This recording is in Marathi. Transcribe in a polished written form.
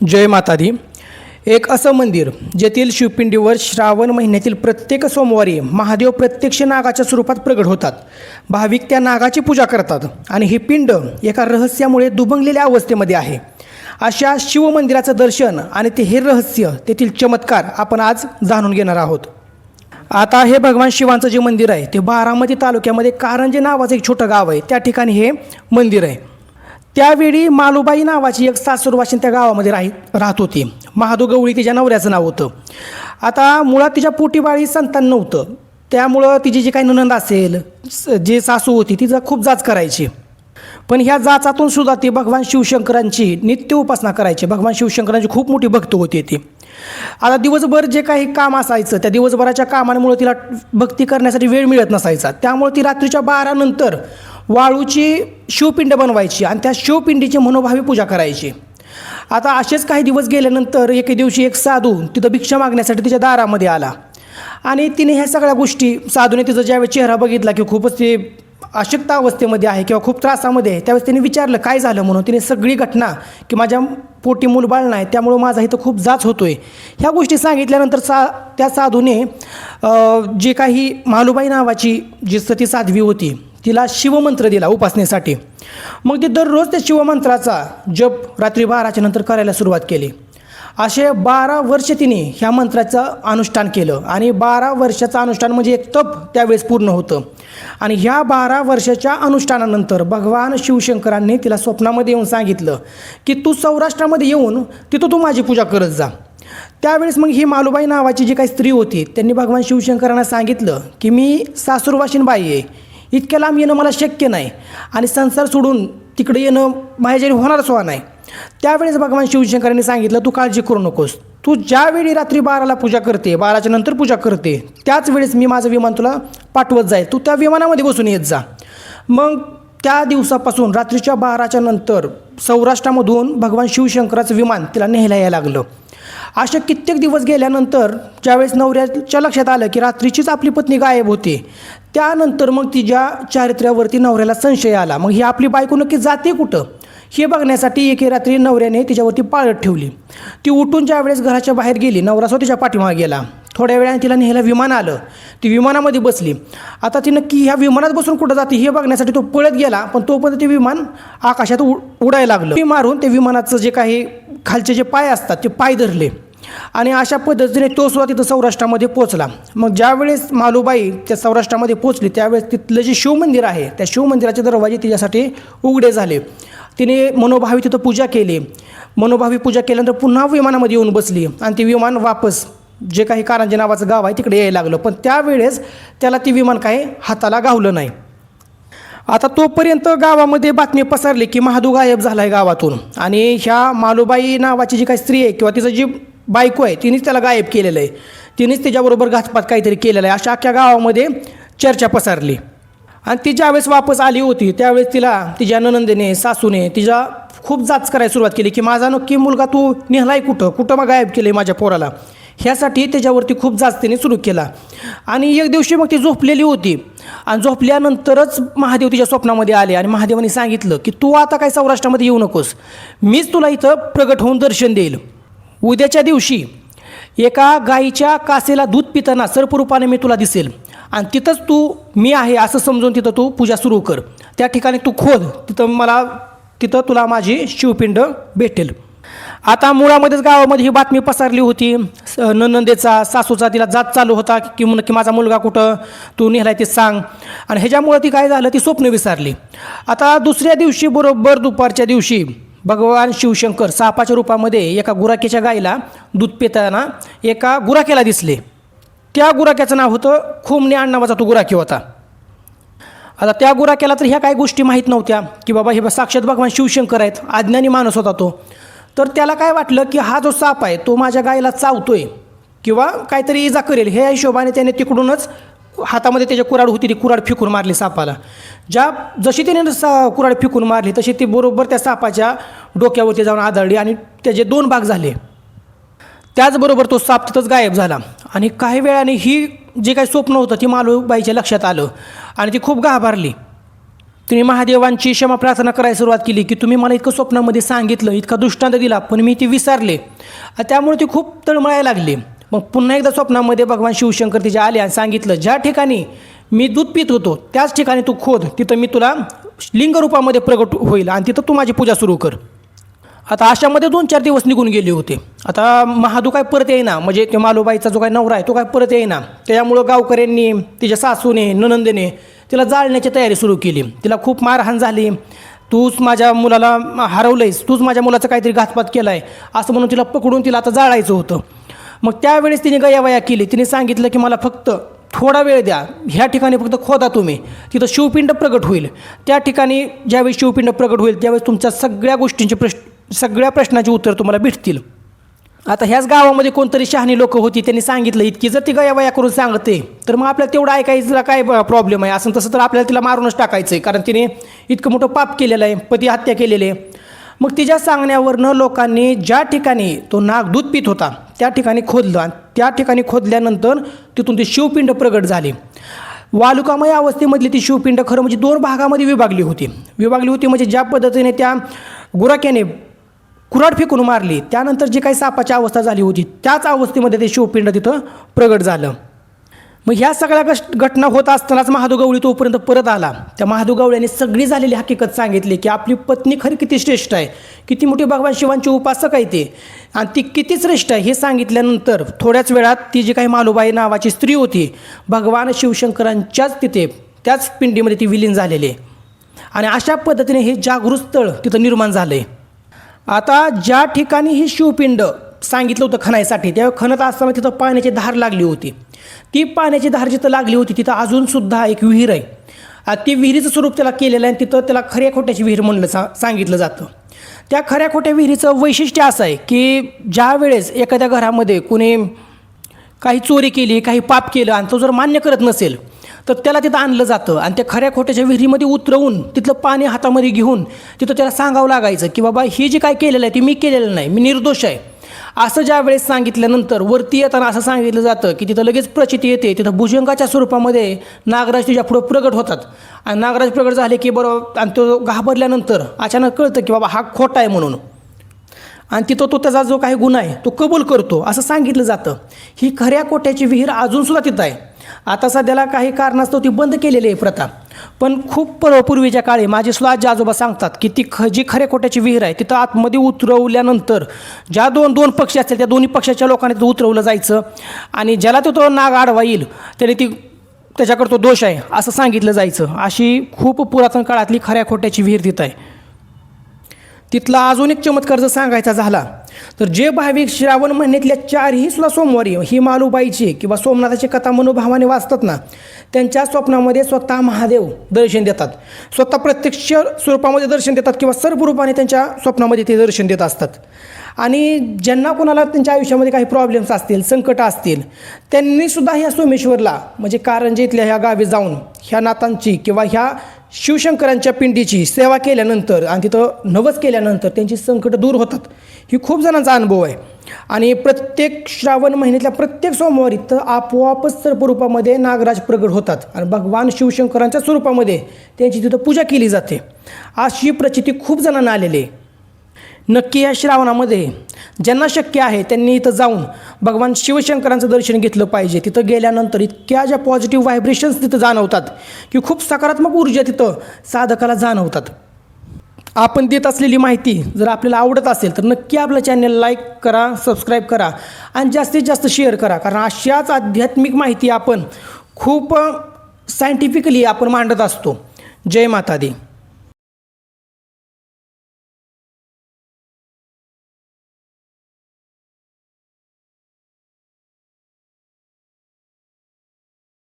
जय माता दी। एक असं मंदिर जेथील शिवपिंडीवर श्रावण महिन्यातील प्रत्येक सोमवारी महादेव प्रत्यक्ष नागाच्या स्वरूपात प्रगट होतात। भाविक त्या नागाची पूजा करतात आणि ही पिंड एका रहस्यामुळे दुभंगलेल्या अवस्थेमध्ये आहे। अशा शिवमंदिराचं दर्शन आणि ते हे रहस्य, तेथील चमत्कार आपण आज जाणून घेणार आहोत। आता हे भगवान शिवांचं जे मंदिर आहे ते बारामती तालुक्यामध्ये कारंजे नावाचं एक छोटं गाव आहे, त्या ठिकाणी हे मंदिर आहे। त्यावेळी मालूबाई नावाची एक सासूरवाशीण त्या गावामध्ये राहत होती। महादू गवळी तिच्या नवऱ्याचं नाव होतं। आता मुळात तिच्या पोटीबाळी संतान नव्हतं, त्यामुळं तिची जी काही नणंद असेल, जे सासू होती, तिचं खूप जाच करायची। पण ह्या जाचातून सुद्धा ती भगवान शिवशंकरांची नित्य उपासना करायची। भगवान शिवशंकरांची खूप मोठी भक्त होती ती। आता दिवसभर जे काही काम असायचं, त्या दिवसभराच्या कामांमुळे तिला भक्ती करण्यासाठी वेळ मिळत नसायचा। त्यामुळे ती रात्रीच्या 12 नंतर वाळूची शिवपिंड बनवायची आणि त्या शिवपिंडीची मनोभावी पूजा करायची। आता असेच काही दिवस गेल्यानंतर एके दिवशी एक साधू तिथं भिक्षा मागण्यासाठी तिच्या दारामध्ये आला आणि तिने ह्या सगळ्या गोष्टी, साधूने तिचा ज्यावेळेस चेहरा बघितला की खूपच ते अशक्त अवस्थेमध्ये आहे किंवा खूप त्रासामध्ये आहे, त्यावेळेस तिने विचारलं काय झालं म्हणून। तिने सगळी घटना की माझ्या पोटी मूलबाळ नाही, त्यामुळं माझा इथं खूप जाच होतोय, ह्या गोष्टी सांगितल्यानंतर त्या साधूने जे काही मालूबाई नावाची जी सती साध्वी होती तिला शिवमंत्र दिला उपासनेसाठी। मग ती दररोज त्या शिवमंत्राचा जप रात्री 12च्या नंतर करायला सुरुवात केली। असे 12 वर्ष तिने ह्या मंत्राचं अनुष्ठान केलं आणि 12 वर्षाचं अनुष्ठान म्हणजे एक तप त्यावेळेस पूर्ण होतं। आणि ह्या 12 वर्षाच्या अनुष्ठानानंतर भगवान शिवशंकरांनी तिला स्वप्नामध्ये येऊन सांगितलं की तू सौराष्ट्रामध्ये येऊन तिथं तू माझी पूजा करत जा। त्यावेळेस मग ही मालूबाई नावाची जी काही स्त्री होती त्यांनी भगवान शिवशंकरांना सांगितलं की मी सासूरवाशीण बाई आहे, इतक्या लांब येणं मला शक्य नाही आणि संसार सोडून तिकडे येणं माझ्याच्याने होणारच नाही। त्यावेळेस भगवान शिवशंकरांनी सांगितलं तू काळजी करू नकोस, तू ज्यावेळी रात्री 12ला पूजा करते, 12च्या नंतर पूजा करते, त्याच वेळेस मी माझं विमान तुला पाठवत जाईल, तू त्या विमानामध्ये बसून येत जा। मग त्या दिवसापासून रात्रीच्या 12च्या नंतर सौराष्ट्रामधून भगवान शिवशंकराचं विमान तिला न्यायला यायला लागलं। अशा कित्येक दिवस गेल्यानंतर ज्यावेळेस नवऱ्याच्या लक्षात आलं की रात्रीचीच आपली पत्नी गायब होते, त्यानंतर मग तिच्या चारित्र्यावरती नवऱ्याला संशय आला। मग ही आपली बायको नक्की जाते कुठं हे बघण्यासाठी एके रात्री नवऱ्याने तिच्यावरती पाळत ठेवली। ती उठून ज्यावेळेस घराच्या बाहेर गेली, नवरा स्वतः तिच्या पाठीमागे गेला। थोड्या वेळाने तिला न्यायला विमान आलं, ती विमानामध्ये बसली। आता ती नक्की ह्या विमानात बसून कुठं जाते हे बघण्यासाठी तो पळत गेला, पण तोपर्यंत ते विमान आकाशात उडायला लागलं। ती मारून ते विमानाचं जे काही खालचे जे पाय असतात ते पाय धरले आणि अशा पद्धतीने तो सुद्धा तिथं सौराष्ट्रामध्ये पोचला। मग ज्यावेळेस मालूबाई त्या सौराष्ट्रामध्ये पोचली त्यावेळेस तिथलं जे शिवमंदिर आहे त्या शिवमंदिराचे दरवाजे तिच्यासाठी उघडे झाले। तिने मनोभावी तिथं पूजा केली। मनोभावी पूजा केल्यानंतर पुन्हा विमानामध्ये येऊन बसली आणि ते विमान वापस जे काही कारंजे नावाचं गाव आहे तिकडे यायला लागलं, पण त्यावेळेस त्याला ती विमान काही हाताला गावलं नाही। आता तोपर्यंत गावामध्ये बातमी पसरली की महादू गायब झाला आहे गावातून आणि ह्या मालूबाई नावाची जी काही स्त्री आहे किंवा तिचं जी बायको आहे तिनेच त्याला गायब केलेलं आहे, तिनेच तिच्याबरोबर घातपात काहीतरी केलेलं आहे, अशा अख्ख्या गावामध्ये चर्चा पसरली। आणि ती ज्यावेळेस वापस आली होती त्यावेळेस तिला तिच्या नणंदेने, सासूने तिच्या खूप जाच करायला सुरुवात केली की माझा नक्की मुलगा तू नेहलाय कुठं मग गायब केलं आहे माझ्या पोराला, ह्यासाठी त्याच्यावरती खूप जाच तिने सुरू केला। आणि एक दिवशी मग ती झोपलेली होती आणि झोपल्यानंतरच महादेव तिच्या स्वप्नामध्ये आले आणि महादेवांनी सांगितलं की तू आता काय सौराष्ट्रामध्ये येऊ नकोस, मीच तुला इथं प्रगट होऊन दर्शन देईल। उद्याच्या दिवशी एका गाईच्या कासेला दूध पिताना सर्परूपाने मी तुला दिसेल आणि तिथंच तू मी आहे असं समजून तिथं तू पूजा सुरू कर, त्या ठिकाणी तू खोद, तिथं तुला माझी शिवपिंड भेटेल। आता मुळामध्येच गावामध्ये ही बातमी पसरली होती। नणंदेचा, सासूचा तिला जात चालू होता की नक्की माझा मुलगा कुठं तू नेहलाय ते सांग, आणि ह्याच्यामुळं ती काय झालं ती स्वप्न विसरली। आता दुसऱ्या दिवशी बरोबर दुपारच्या दिवशी भगवान शिवशंकर सापाच्या रूपामध्ये एका गुराख्याच्या गाईला दूध पिताना एका गुराख्याला दिसले। त्या गुराख्याचं नाव होतं खोमणे नावाचा तो गुराखी होता। आता त्या गुराख्याला तर ह्या काही गोष्टी माहीत नव्हत्या की बाबा हे साक्षात भगवान शिवशंकर आहेत, अज्ञानी माणूस होता तो। तर त्याला काय वाटलं की हा जो साप आहे तो माझ्या गाईला चावतोय किंवा काहीतरी इजा करेल, हे हिशोबाने त्याने तिकडूनच हातामध्ये त्याच्या कुऱ्हाड होती ती कुऱ्हाड फेकून मारली सापाला। जशी त्याने कुऱ्हाड फेकून मारली तशी ती बरोबर त्या सापाच्या डोक्यावरती जाऊन आदळली आणि त्याचे 2 भाग झाले। त्याचबरोबर तो साप तिथंच गायब झाला आणि काही वेळाने ही जे काही स्वप्न होतं ती मालूबाईच्या लक्षात आलं आणि ती खूप घाबरली। तिने महादेवांची क्षमा प्रार्थना करायला सुरुवात केली की तुम्ही मला इतकं स्वप्नामध्ये सांगितलं, इतका दृष्टांत दिला, पण मी ती विसरले. त्यामुळे ती खूप तळमळायला लागली. मग पुन्हा एकदा स्वप्नामध्ये भगवान शिवशंकर तिच्या आले आणि सांगितलं, ज्या ठिकाणी मी दूध पित होतो त्याच ठिकाणी तू खोद, तिथं मी तुला लिंग रूपामध्ये प्रगट होईल आणि तिथं तू माझी पूजा सुरू कर. आता अशामध्ये 2-4 दिवस निघून गेले होते. आता महादू काय परत येईना, म्हणजे ते मालूबाईचा जो काय नवरा आहे तो काय परत येईना. त्यामुळं गावकऱ्यांनी, तिच्या सासूने, ननंदेने तिला जाळण्याची तयारी सुरू केली. तिला खूप मारहाण झाली. तूच माझ्या मुलाला हरवलंयस, तूच माझ्या मुलाचा काहीतरी घातपात केला आहे असं म्हणून तिला पकडून तिला आता जाळायचं होतं. मग त्यावेळेस तिने गयावया केली. तिने सांगितलं की मला फक्त थोडा वेळ द्या, ह्या ठिकाणी फक्त खोदा तुम्ही, तिथं शिवपिंड प्रगट होईल. त्या ठिकाणी ज्यावेळेस शिवपिंड प्रगट होईल त्यावेळेस तुमच्या सगळ्या गोष्टींचे सगळ्या प्रश्नाची उत्तर तुम्हाला भेटतील. आता ह्याच गावामध्ये कोणतरी शहाणी लोक होती, त्यांनी सांगितलं इतकी जर ती गयावया करून सांगते तर मग आपल्याला तेवढं ऐकायचं काय प्रॉब्लेम आहे, असं तसं तर आपल्याला तिला मारूनच टाकायचं आहे, कारण तिने इतकं मोठं पाप केलेलं आहे, पती हत्या केलेली आहे. मग तिच्या सांगण्यावरनं लोकांनी ज्या ठिकाणी तो नाग दूध पित होता त्या ठिकाणी खोदलं आणि त्या ठिकाणी खोदल्यानंतर तिथून ती शिवपिंड प्रगट झाली. वालुकामय अवस्थेमधली ती शिवपिंड खरं म्हणजे 2 भागामध्ये विभागली होती म्हणजे ज्या पद्धतीने त्या गुराख्याने कुऱ्हाड फेकून मारली, त्यानंतर जी काही सापाची अवस्था झाली होती त्याच अवस्थेमध्ये ते शिवपिंड तिथं प्रगट झालं. मग ह्या सगळ्या घटना होत असतानाच महादेव गवळी तोपर्यंत परत आला. त्या महादेव गवळ्याने सगळी झालेली हकीकत सांगितली की आपली पत्नी खरी किती श्रेष्ठ आहे, किती मोठी भगवान शिवांची उपासक आहे ते, आणि ती किती श्रेष्ठ आहे हे सांगितल्यानंतर थोड्याच वेळात ती जी काही मालूबाई नावाची स्त्री होती भगवान शिवशंकरांच्याच तिथे त्याच पिंडीमध्ये ती विलीन झालेली आहे. आणि अशा पद्धतीने हे जागृत स्थळ तिथं निर्माण झालं आहे. आता ज्या ठिकाणी ही शिवपिंड सांगितलं होतं खणायसाठी, त्यावेळी खणत असताना तिथं पाण्याची धार लागली होती. ती पाण्याची धार जिथं लागली होती तिथं अजूनसुद्धा एक विहीर आहे. ती विहिरीचं स्वरूप त्याला केलेलं आहे आणि तिथं त्याला खऱ्या खोट्याची विहीर म्हणलं सांगितलं जातं. त्या खऱ्या खोट्या विहिरीचं वैशिष्ट्य असं आहे की ज्या वेळेस एखाद्या घरामध्ये कुणी काही चोरी केली, काही पाप केलं आणि तो जर मान्य करत नसेल तर त्याला तिथं आणलं जातं आणि त्या खऱ्या खोट्याच्या विहिरीमध्ये उतरवून तिथलं पाणी हातामध्ये घेऊन तिथं त्याला सांगावं लागायचं की बाबा हे जे काय केलेलं आहे ते मी केलेलं नाही, मी निर्दोष आहे. असं ज्या वेळेस सांगितल्यानंतर वरती येताना असं सांगितलं जातं की तिथं लगेच प्रचिती येते. तिथं भुजंगाच्या स्वरूपामध्ये नागराज तुझ्या पुढं प्रगट होतात आणि नागराज प्रगट झाले की बरोबर आणि तो घाबरल्यानंतर अचानक कळतं की बाबा हा खोटा आहे म्हणून, आणि तिथं तो त्याचा जो काही गुन्हा आहे तो कबूल करतो असं सांगितलं जातं. ही खऱ्या खोट्याची विहीर अजूनसुद्धा तिथं आहे. आता सध्याला काही कारणास्तव ती बंद केलेली आहे प्रथा, पण खूप पूर्वीच्या काळी माझे सुद्धा आजी आजोबा सांगतात की ती जी खऱ्या खोट्याची विहीर आहे तिथं आतमध्ये उतरवल्यानंतर ज्या दोन पक्षी असतील त्या दोन्ही पक्षाच्या लोकांनी तिथं उतरवलं जायचं आणि ज्याला तो नाग आडवा येईल त्याने ती त्याच्याकडे तो दोष आहे असं सांगितलं जायचं. अशी खूप पुरातन काळातली खऱ्या खोट्याची विहीर तिथं आहे. तिथला अजून एक चमत्कार जर सांगायचा झाला तर जे भाविक श्रावण महिन्यातल्या 4ही सुद्धा सोमवारी ही मालूबाईची किंवा सोमनाथाची कथा मनोभावाने वाचतात ना, त्यांच्या स्वप्नामध्ये स्वतः महादेव दर्शन देतात, स्वतः प्रत्यक्ष स्वरूपामध्ये दर्शन देतात किंवा सर्व रूपाने त्यांच्या स्वप्नामध्ये ते दर्शन देत असतात. आणि ज्यांना कोणाला त्यांच्या आयुष्यामध्ये काही प्रॉब्लेम्स असतील, संकट असतील, त्यांनीसुद्धा ह्या सोमेश्वरला म्हणजे कारंजे इथल्या ह्या गावी जाऊन ह्या नाथांची किंवा ह्या शिवशंकरांच्या पिंडीची सेवा केल्यानंतर आणि तिथं नवस केल्यानंतर त्यांची संकटं दूर होतात. ही खूप जणांचा अनुभव आहे. आणि प्रत्येक श्रावण महिन्यातल्या प्रत्येक सोमवारी तर आपोआपच सर्परूपामध्ये नागराज प्रगट होतात आणि भगवान शिवशंकरांच्या स्वरूपामध्ये त्यांची तिथं पूजा केली जाते. अशी प्रचिती खूप जणांना आलेली आहे. नक्की या श्रावणामध्ये ज्यांना शक्य आहे त्यांनी इथं जाऊन भगवान शिवशंकरांचं दर्शन घेतलं पाहिजे. तिथं गेल्यानंतर इतक्या ज्या पॉझिटिव्ह व्हायब्रेशन्स तिथं जाणवतात की खूप सकारात्मक ऊर्जा तिथं साधकाला जाणवतात. आपण देत असलेली माहिती जर आपल्याला आवडत असेल तर नक्की आपलं चॅनल लाईक करा, सबस्क्राईब करा आणि जास्तीत जास्त शेअर करा, कारण अशाच आध्यात्मिक माहिती आपण खूप सायंटिफिकली आपण मांडत असतो. जय माता दी.